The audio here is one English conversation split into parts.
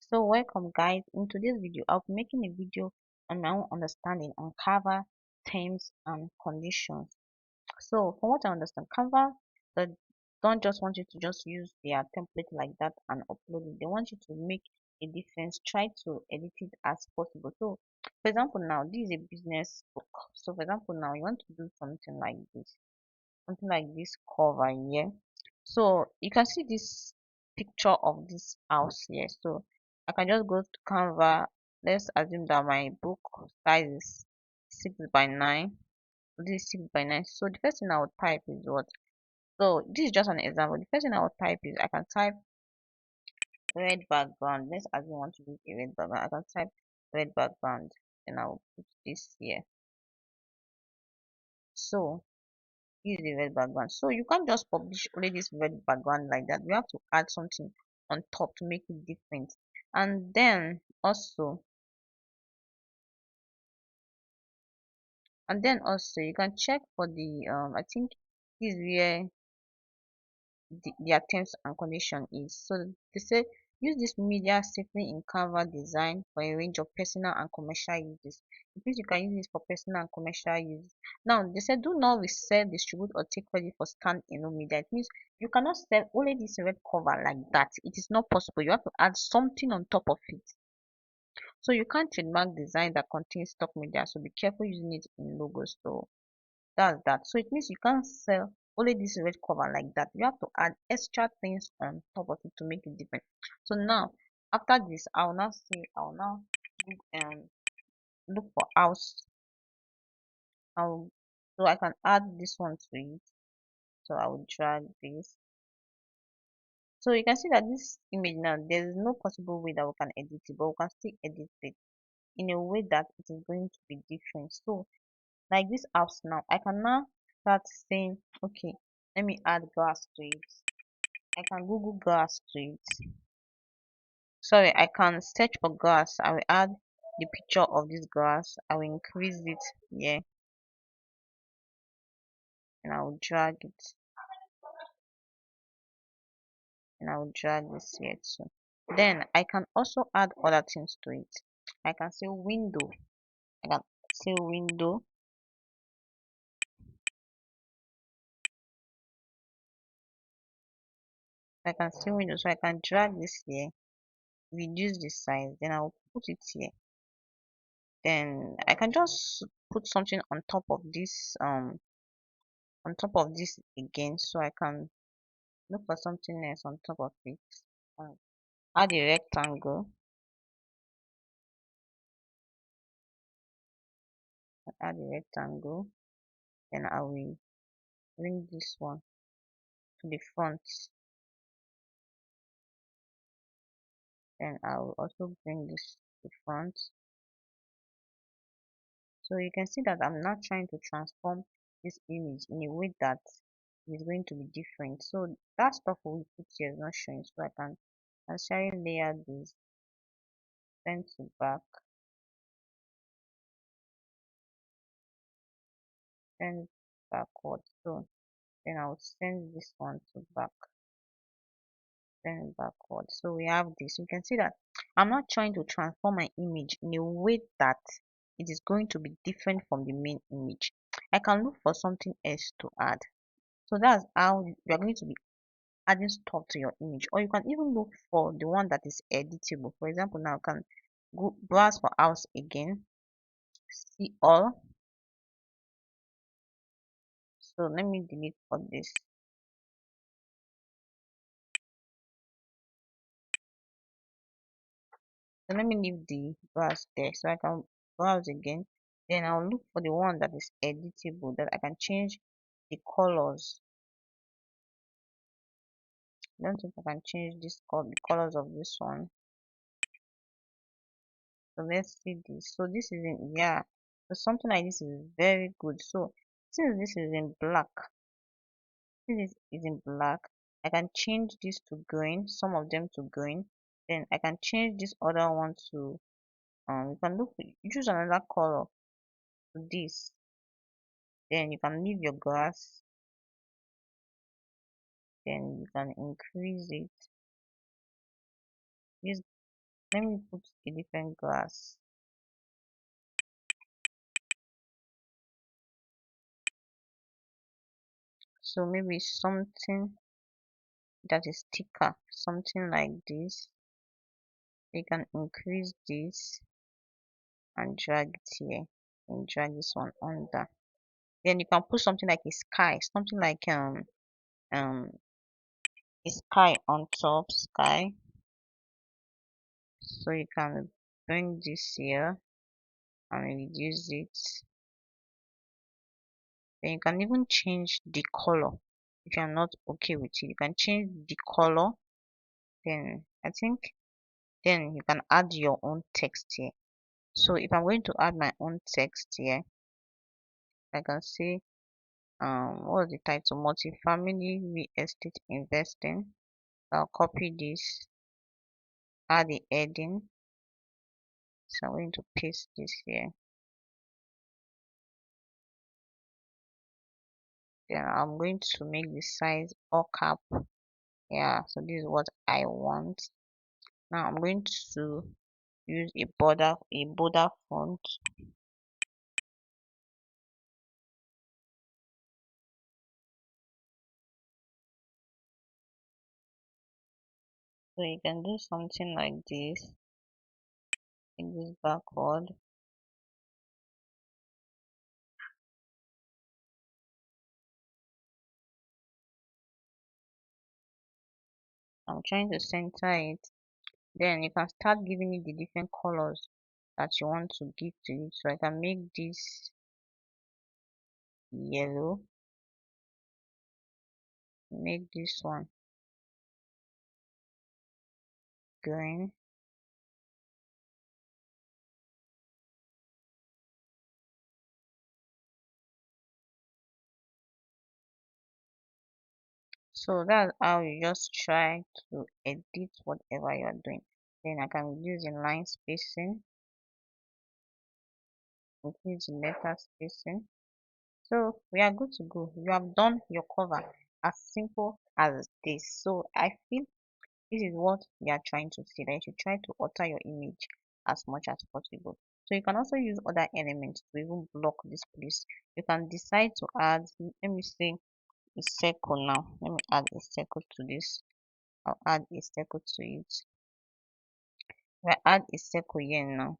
So welcome guys. In today's video, I'll be making a video on my own understanding on Canva terms and conditions. So from what I understand, Canva they don't just want you to just use their template like that and upload it. They want you to make a difference, try to edit it as possible. So for example, now this is a business book. So for example, now you want to do something like this cover here. So you can see this picture of this house here. So I can just go to Canva. Let's assume that my book size is 6 by 9. This is 6 by 9. So the first thing I would type is what? So this is just an example. The first thing I would type is I can type red background. Let's assume I want to use a red background. I can type red background and I'll put this here. So use the red background. So you can't just publish only this red background like that. You have to add something on top to make it different. And then also you can check for the I think this is where their terms and condition is. So they say use this media safely in Canva design for a range of personal and commercial uses. It means you can use this for personal and commercial use. Now they said do not resell, distribute or take credit for stand-alone media. It means you cannot sell only this red cover like that. It is not possible. You have to add something on top of it. So you can't trademark design that contains stock media. So be careful using it in logos. So that's that. So it means you can't sell only this red cover like that. You have to add extra things on top of it to make it different. So now after this I'll now um look for house. I'll so I can add this one to it. So I will drag this. So you can see that this image now there is no possible way that we can edit it, but we can still edit it in a way that it is going to be different. So like this house now, I can now start saying okay, let me add grass to it. I can Google grass to it. Sorry, I can search for grass. I will add the picture of this grass. I will increase it here and I will drag it and I will drag this here too. Then I can also add other things to it. I can say window. I can say window. I can say window. So I can drag this here, reduce the size, then I'll put it here. Then I can just put something on top of this again, so I can look for something else on top of it. um, Add a rectangle. Add a rectangle, then I will bring this one to the front, then I will also bring this to the front. So you can see that I'm not trying to transform this image in a way that is going to be different. So that stuff we put here is not showing, so I can actually layer this, send to back, send backward. So then I'll send this one to back, then backward. So we have this. You can see that I'm not trying to transform my image in a way that it is going to be different from the main image. I can look for something else to add. So that's how you are going to be adding stuff to your image. Or you can even look for the one that is editable. For example, now I can go browse for house again, see all. So let me delete all this. So let me leave the browse there so I can browse again. Then I'll look for the one that is editable, that I can change the colors. I don't think I can change this the colors of this one. So let's see this. So this is in, yeah, so something like this is very good. So since this is in black, this is in black, I can change this to green, some of them to green. Then I can change this other one to you can look, you choose another color to this. Then you can leave your grass, then you can increase it. This Let me put a different glass. So maybe something that is thicker, something like this. You can increase this and drag it here and drag this one under. Then you can put something like a sky, something like um a sky on top, sky. So you can bring this here and reduce it. Then you can even change the color. If you're not okay with it, you can change the color. Then I think then you can add your own text here. So if I'm going to add my own text here, I can say what's the title? Multifamily real estate investing. I'll copy this, add the heading. So I'm going to paste this here. Then I'm going to make the size all cap. Yeah, so this is what I want. Now I'm going to use a border font. So you can do something like this in this backward. I'm trying to center it. Then you can start giving it the different colors that you want to give to it. So I can make this yellow, make this one green. So that's how you just try to edit whatever you are doing. Then I can use the line spacing, increase the letter spacing. So we are good to go. You have done your cover as simple as this. So I feel this is what we are trying to see, that you should try to alter your image as much as possible. So you can also use other elements to even block this place. You can decide to add, let me say, a circle now. Let me add a circle to this. I'll add a circle to it. If I add a circle here now,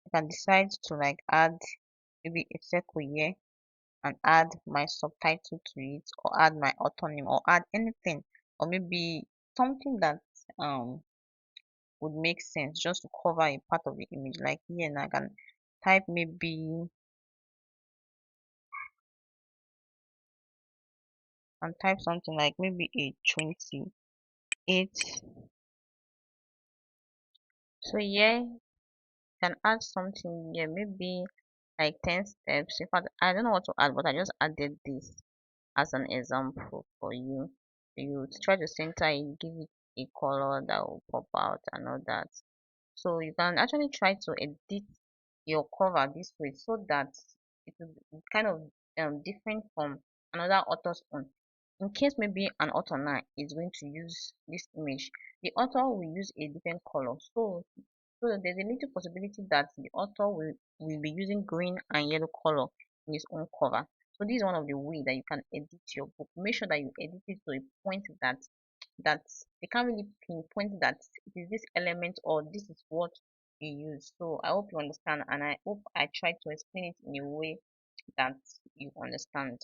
you can decide to like add maybe a circle here and add my subtitle to it, or add my author name, or add anything, or maybe something that would make sense just to cover a part of the image. Like here now I can type maybe and type something like maybe a 28. So yeah, you can add something here, maybe like 10 steps. In fact, I don't know what to add, but I just added this as an example for you. You try to center it, give it a color that will pop out and all that. So you can actually try to edit your cover this way so that it will be kind of different from another author's own. In case maybe an author now is going to use this image, the author will use a different color. So there's a little possibility that the author will be using green and yellow color in his own cover. So this is one of the ways that you can edit your book. Make sure that you edit it to a point that they can't really pinpoint that it is this element or this is what you use. So I hope you understand, and I hope I try to explain it in a way that you understand.